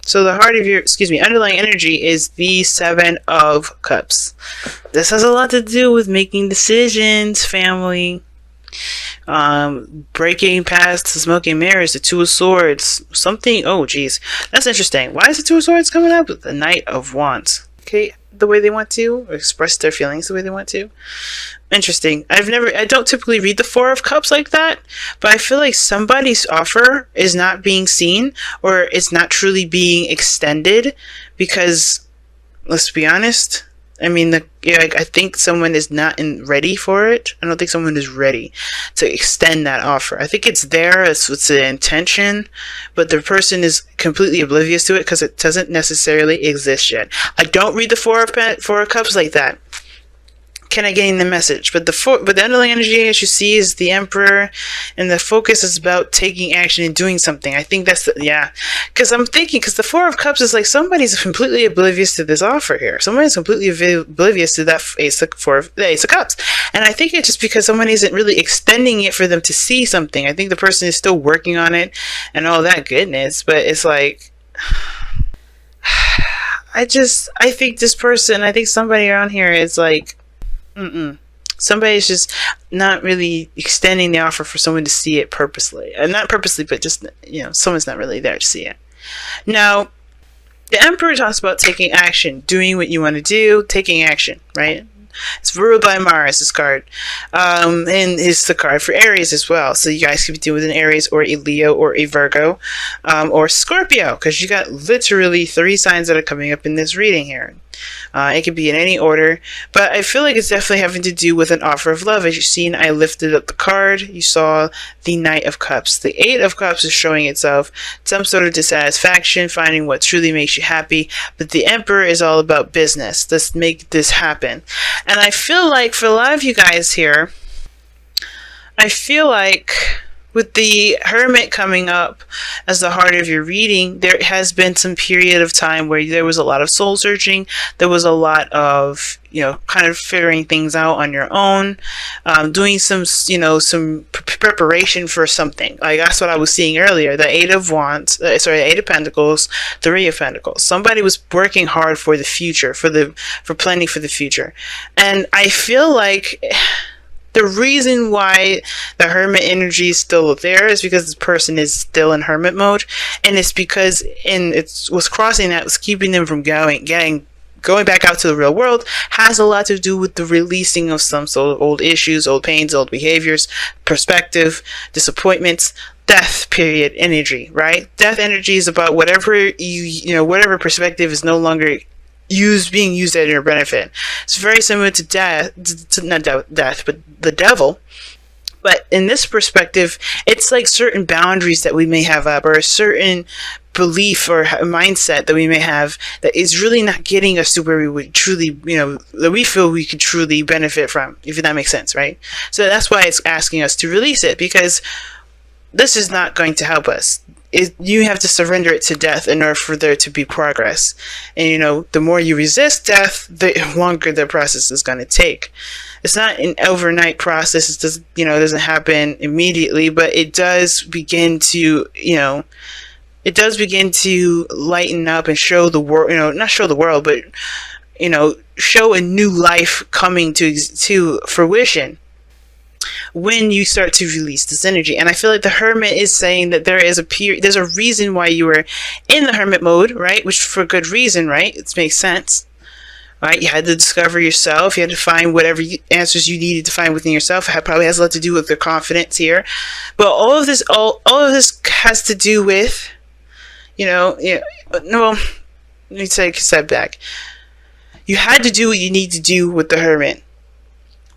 So the heart of your, underlying energy is the Seven of Cups. This has a lot to do with making decisions, family. Breaking past the smoking mirrors, the Two of Swords, something. Oh, geez, that's interesting. Why is the Two of Swords coming up? The Knight of Wands. Okay, the way they want to, or express their feelings the way they want to. Interesting. I don't typically read the Four of Cups like that, but I feel like somebody's offer is not being seen, or it's not truly being extended, because, let's be honest, I mean, I think someone is not ready for it. I don't think someone is ready to extend that offer. I think it's there, it's the intention, but the person is completely oblivious to it because it doesn't necessarily exist yet. I don't read the Four of Cups like that. Can I gain the message? But the underlying energy, as you see, is the Emperor, and the focus is about taking action and doing something. I think that's because I'm thinking, because the Four of Cups is like somebody's completely oblivious to this offer here. Somebody's completely oblivious to that Ace of Cups, and I think it's just because someone isn't really extending it for them to see something. I think the person is still working on it and all that goodness, but it's like. I think this person, I think somebody around here is like. Somebody's just not really extending the offer for someone to see it purposely. Not purposely, but just, someone's not really there to see it. Now, the Emperor talks about taking action, doing what you want to do, taking action, right? It's ruled by Mars, this card. And it's the card for Aries as well. So you guys could be dealing with an Aries or a Leo or a Virgo or Scorpio, because you got literally 3 signs that are coming up in this reading here. It could be in any order, but I feel like it's definitely having to do with an offer of love. As you've seen, I lifted up the card. You saw the Knight of Cups. The Eight of Cups is showing itself some sort of dissatisfaction, finding what truly makes you happy. But the Emperor is all about business. Let's make this happen. And I feel like for a lot of you guys here, I feel like with the Hermit coming up as the heart of your reading, there has been some period of time where there was a lot of soul searching. There was a lot of, kind of figuring things out on your own, doing some preparation for something. Like that's what I was seeing earlier. The Eight of Pentacles, Three of Pentacles. Somebody was working hard for the future, for planning for the future. And I feel like the reason why the Hermit energy is still there is because this person is still in Hermit mode, and it's because what's crossing that was keeping them from going back out to the real world, has a lot to do with the releasing of some sort of old issues, old pains, old behaviors, perspective, disappointments, death period energy, right? Death energy is about whatever whatever perspective is no longer being used at your benefit. It's very similar to death, but the devil. But in this perspective, it's like certain boundaries that we may have up, or a certain belief or mindset that we may have that is really not getting us to where we would truly, that we feel we could truly benefit from, if that makes sense, right? So that's why it's asking us to release it, because this is not going to help us. You have to surrender it to death in order for there to be progress. And the more you resist death, the longer the process is going to take. It's not an overnight process. It doesn't happen immediately, but it does begin to lighten up and show the world, not show the world, but show a new life coming to fruition when you start to release this energy. And I feel like the Hermit is saying that there's a reason why you were in the Hermit mode, right? Which for good reason, right? It makes sense, right? You had to discover yourself. You had to find whatever answers you needed to find within yourself. It probably has a lot to do with your confidence here. But all of this has to do with, let me take a step back. You had to do what you need to do with the Hermit.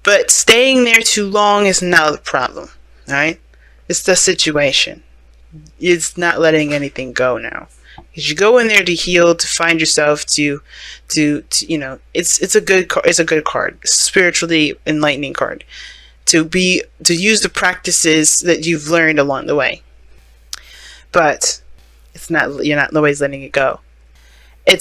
But staying there too long is not the problem, right? It's the situation. It's not letting anything go now. Because you go in there to heal, to find yourself, it's a good card. It's a spiritually enlightening card. To use the practices that you've learned along the way. But you're not always letting it go. I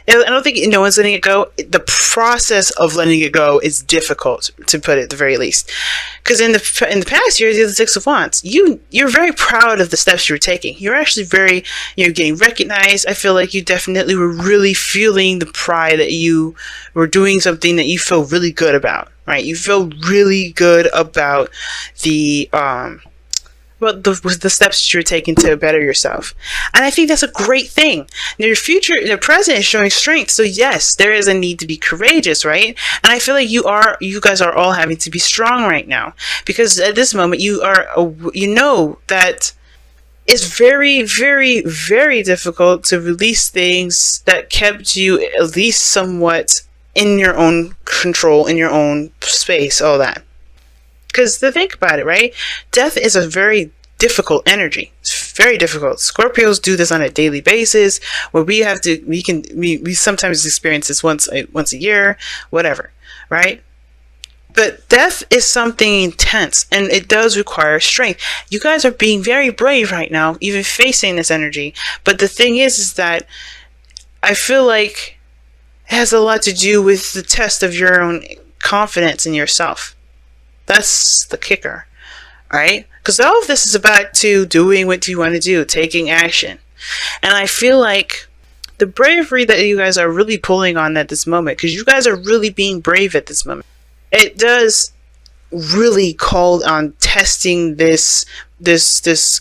don't think no one's letting it go. The process of letting it go is difficult, to put it at the very least. Because in the past years, you're the Six of Wands. You're very proud of the steps you were taking. You're actually you're getting recognized. I feel like you definitely were really feeling the pride that you were doing something that you feel really good about, right? You feel really good about the the steps that you're taking to better yourself. And I think that's a great thing. Now, the present is showing strength. So yes, there is a need to be courageous, right? And I feel like you guys are all having to be strong right now, because at this moment you know that it's very, very, very difficult to release things that kept you at least somewhat in your own control, in your own space, all that. Because to think about it, right? Death is a very difficult energy. It's very difficult. Scorpios do this on a daily basis, where we sometimes experience this once a year, whatever, right? But death is something intense, and it does require strength. You guys are being very brave right now, even facing this energy. But the thing is that I feel like it has a lot to do with the test of your own confidence in yourself. That's the kicker, right? Because all of this is about doing what you want to do, taking action. And I feel like the bravery that you guys are really pulling on at this moment, because you guys are really being brave at this moment, it does really call on testing this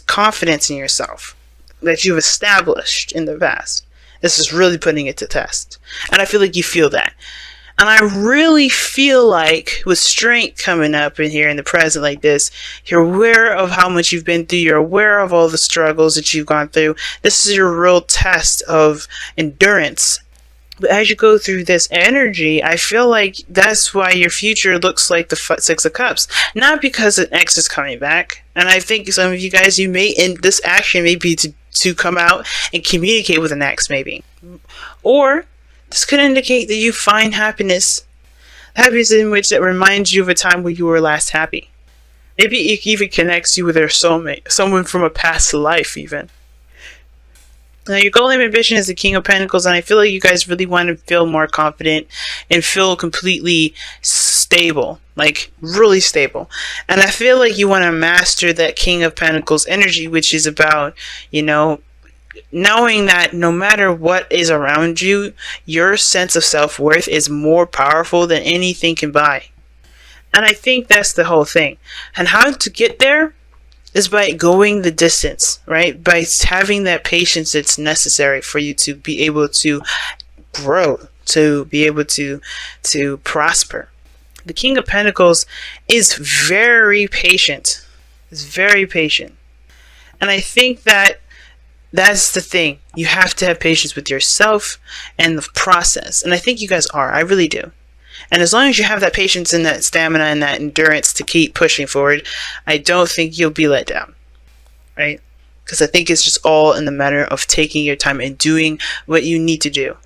confidence in yourself that you've established in the past. This is really putting it to test. And I feel like you feel that. And I really feel like with strength coming up in here in the present like this, you're aware of how much you've been through. You're aware of all the struggles that you've gone through. This is your real test of endurance. But as you go through this energy, I feel like that's why your future looks like the Six of Cups. Not because an ex is coming back. And I think some of you guys, in this action may be to come out and communicate with an ex, maybe. Or this could indicate that you find happiness in which that reminds you of a time when you were last happy. Maybe it even connects you with your soulmate, someone from a past life even. Now, your goal and ambition is the King of Pentacles, and I feel like you guys really want to feel more confident and feel completely stable, like really stable. And I feel like you want to master that King of Pentacles energy, which is about, knowing that no matter what is around you, your sense of self-worth is more powerful than anything can buy. And I think that's the whole thing. And how to get there is by going the distance, right? By having that patience that's necessary for you to be able to grow, to be able to prosper. The King of Pentacles is very patient. Is very patient. And I think that's the thing. You have to have patience with yourself and the process. And I think you guys are. I really do. And as long as you have that patience and that stamina and that endurance to keep pushing forward, I don't think you'll be let down. Right? Because I think it's just all in the matter of taking your time and doing what you need to do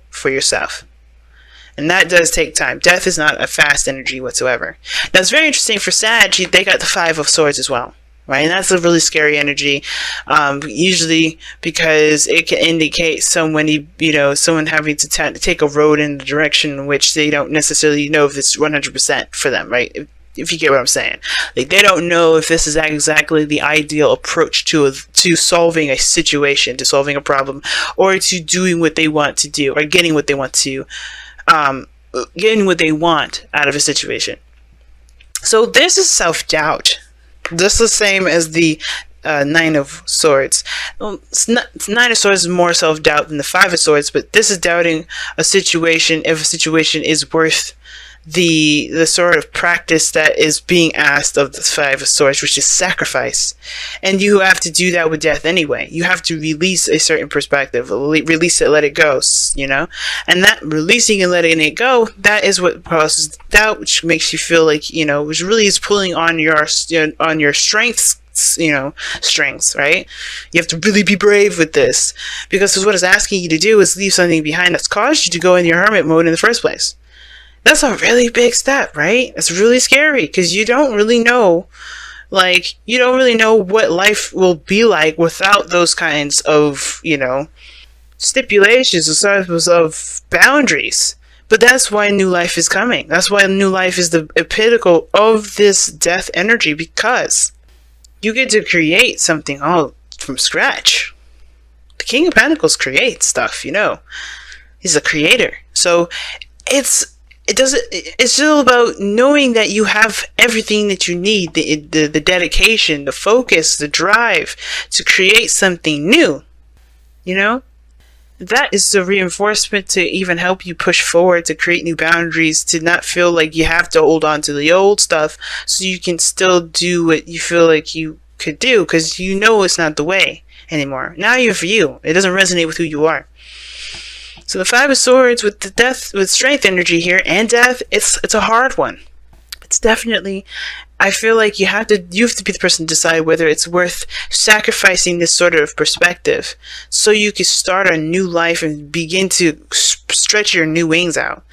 for yourself. And that does take time. Death is not a fast energy whatsoever. Now, it's very interesting for Sag, they got the Five of Swords as well. Right, and that's a really scary energy, usually because it can indicate someone having to take a road in the direction in which they don't necessarily know if it's 100% for them, right? If you get what I'm saying. Like, they don't know if this is exactly the ideal approach to solving a situation, to solving a problem, or to doing what they want to do, or getting what they want out of a situation. So this is self-doubt. This is the same as the Nine of Swords. Well, Nine of Swords is more self-doubt than the Five of Swords, but this is doubting a situation, if a situation is worth the sort of practice that is being asked of the Five of Swords, which is sacrifice. And you have to do that with death anyway. You have to release a certain perspective, release it, let it go, and that releasing and letting it go, that is what causes doubt, which makes you feel like, which really is pulling on your strengths, strengths, right? You have to really be brave with this, because what it's asking you to do is leave something behind that's caused you to go in your hermit mode in the first place. That's a really big step, right? It's really scary, because you don't really know what life will be like without those kinds of, stipulations, of boundaries. But that's why new life is coming. That's why new life is the epitome of this death energy, because you get to create something all from scratch. The King of Pentacles creates stuff, He's a creator. So it's still about knowing that you have everything that you need, the dedication, the focus, the drive to create something new. That is the reinforcement to even help you push forward, to create new boundaries, to not feel like you have to hold on to the old stuff so you can still do what you feel like you could do, because it's not the way anymore. Now you're for you. It doesn't resonate with who you are. So the Five of Swords with the death, with strength energy here and death, it's a hard one. It's definitely, I feel like you have to be the person to decide whether it's worth sacrificing this sort of perspective so you can start a new life and begin to stretch your new wings out.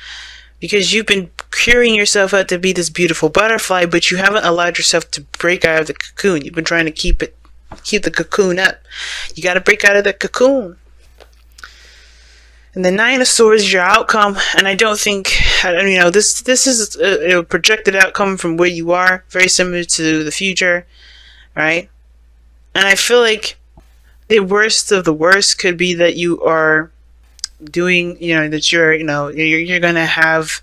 Because you've been curing yourself out to be this beautiful butterfly, but you haven't allowed yourself to break out of the cocoon. You've been trying to keep the cocoon up. You got to break out of the cocoon. And the Nine of Swords is your outcome, and I don't think, this is a projected outcome from where you are, very similar to the future, right? And I feel like the worst of the worst could be that you are doing, that you're going to have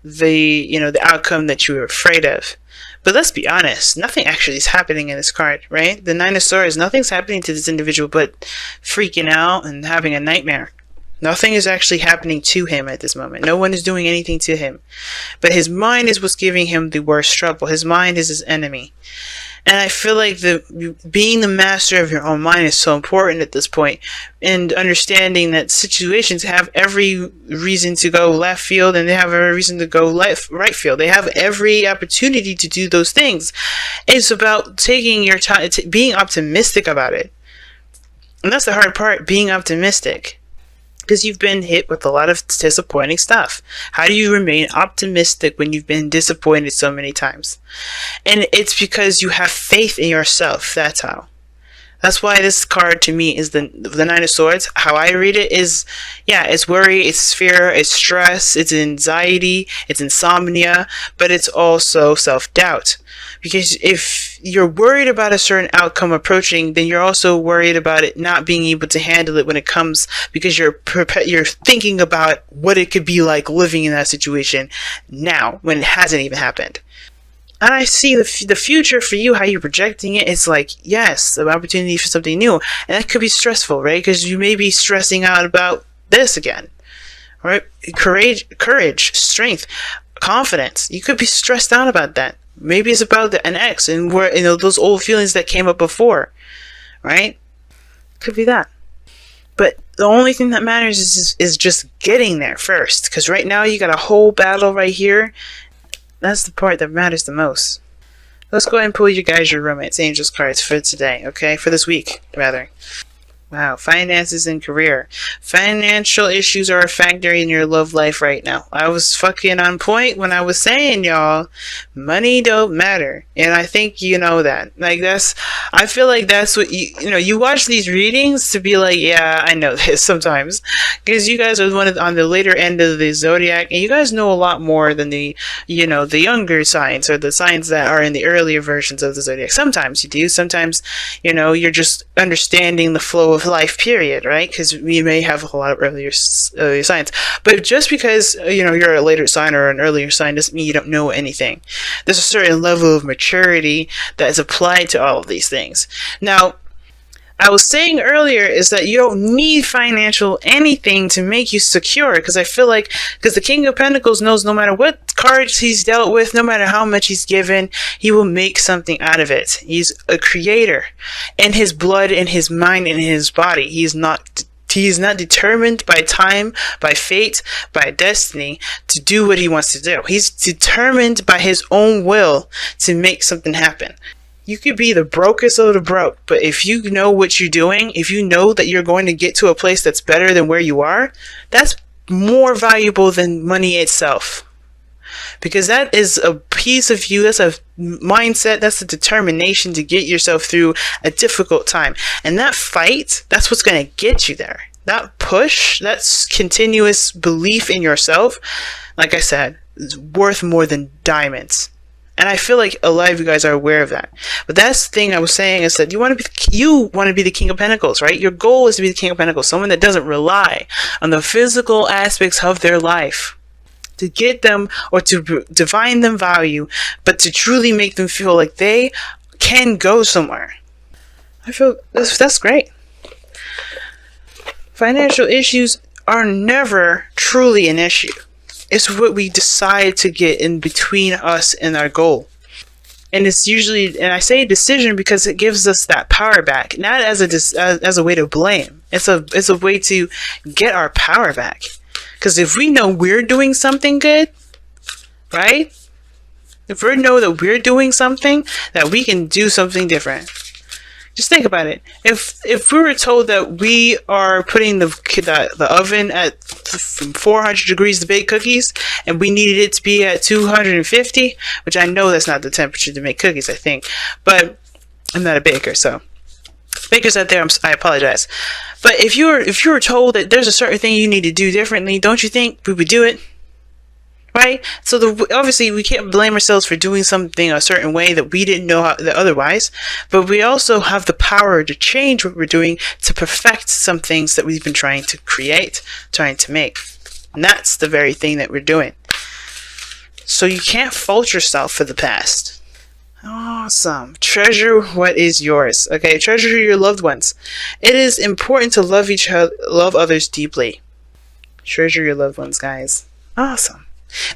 the outcome that you were afraid of. But let's be honest, nothing actually is happening in this card, right? The Nine of Swords, nothing's happening to this individual but freaking out and having a nightmare. Nothing is actually happening to him at this moment. No one is doing anything to him. But his mind is what's giving him the worst trouble. His mind is his enemy. And I feel like being the master of your own mind is so important at this point. And understanding that situations have every reason to go left field and they have every reason to go right field. They have every opportunity to do those things. It's about taking your time, being optimistic about it. And that's the hard part, being optimistic. Because you've been hit with a lot of disappointing stuff. How do you remain optimistic when you've been disappointed so many times? And it's because you have faith in yourself. That's how. That's why this card to me is the Nine of Swords. How I read it is, it's worry, it's fear, it's stress, it's anxiety, it's insomnia, but it's also self-doubt. Because if you're worried about a certain outcome approaching, then you're also worried about it not being able to handle it when it comes, because you're thinking about what it could be like living in that situation now when it hasn't even happened. And I see the future for you, how you're projecting it. It's like, yes, the opportunity for something new. And that could be stressful, right? Because you may be stressing out about this again, right? Courage, strength, confidence. You could be stressed out about that. Maybe it's about an ex and where those old feelings that came up before, right? Could be that. But the only thing that matters is just getting there first. Because right now you got a whole battle right here. That's the part that matters the most. Let's go ahead and pull you guys your romance angels cards for today, okay? For this week, rather. Wow, finances and career. Financial issues are a factor in your love life right now. I was fucking on point when I was saying, y'all, money don't matter. And I think you know that. I feel like that's what you watch these readings to be like, yeah, I know this sometimes. Because you guys are on the later end of the zodiac, and you guys know a lot more than the younger signs, or the signs that are in the earlier versions of the zodiac. Sometimes you do. Sometimes, you're just understanding the flow of life, period, right? Because we may have a lot of earlier signs, but just because you're a later sign or an earlier sign doesn't mean you don't know anything. There's a certain level of maturity that is applied to all of these things. Now, I was saying earlier is that you don't need financial anything to make you secure, because I feel like, because the King of Pentacles knows no matter what cards he's dealt with, no matter how much he's given, he will make something out of it. He's a creator in his blood, in his mind, in his body. He is not determined by time, by fate, by destiny to do what he wants to do. He's determined by his own will to make something happen. You could be the brokest of the broke, but if you know what you're doing, if you know that you're going to get to a place that's better than where you are, that's more valuable than money itself. Because that is a piece of you, that's a mindset, that's a determination to get yourself through a difficult time. And that fight, that's what's going to get you there. that push, that continuous belief in yourself, like I said, is worth more than diamonds. And I feel like a lot of you guys are aware of that. But that's the thing I was saying, is that you want to be the King of Pentacles, right? Your goal is to be the King of Pentacles, someone that doesn't rely on the physical aspects of their life to get them or to divine them value, but to truly make them feel like they can go somewhere. I feel that's great. Financial issues are never truly an issue. It's what we decide to get in between us and our goal. And it's usually, and I say decision because it gives us that power back, not as a way to blame. It's a way to get our power back. Because if we know we're doing something good, right? If we know that we're doing something, that we can do something different. Just think about it. If we were told that we are putting the oven at 400 degrees to bake cookies, and we needed it to be at 250, which I know that's not the temperature to make cookies, I think, but I'm not a baker, so bakers out there, I apologize. But if you were told that there's a certain thing you need to do differently, don't you think we would do it? Right? So obviously we can't blame ourselves for doing something a certain way that we didn't know otherwise, but we also have the power to change what we're doing to perfect some things that we've been trying to create, trying to make. And that's the very thing that we're doing. So you can't fault yourself for the past. Awesome. Treasure what is yours. Okay, treasure your loved ones. It is important to love others deeply. Treasure your loved ones, guys. Awesome.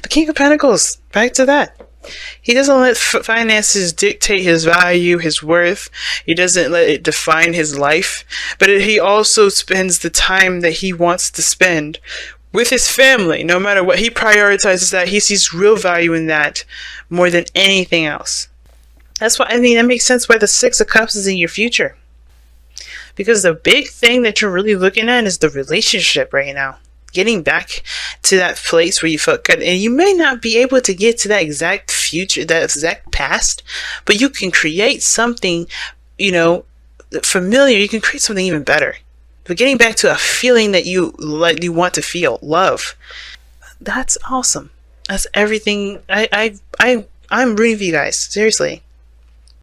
The King of Pentacles, back to that. He doesn't let finances dictate his value, his worth. He doesn't let it define his life. But he also spends the time that he wants to spend with his family. No matter what, he prioritizes that. He sees real value in that more than anything else. That's why, I mean, that makes sense why the Six of Cups is in your future. Because the big thing that you're really looking at is the relationship right now. Getting back to that place where you felt good. And you may not be able to get to that exact future, that exact past, but you can create something, familiar. You can create something even better. But getting back to a feeling that you want to feel, love. That's awesome. That's everything. I'm rooting for you guys. Seriously.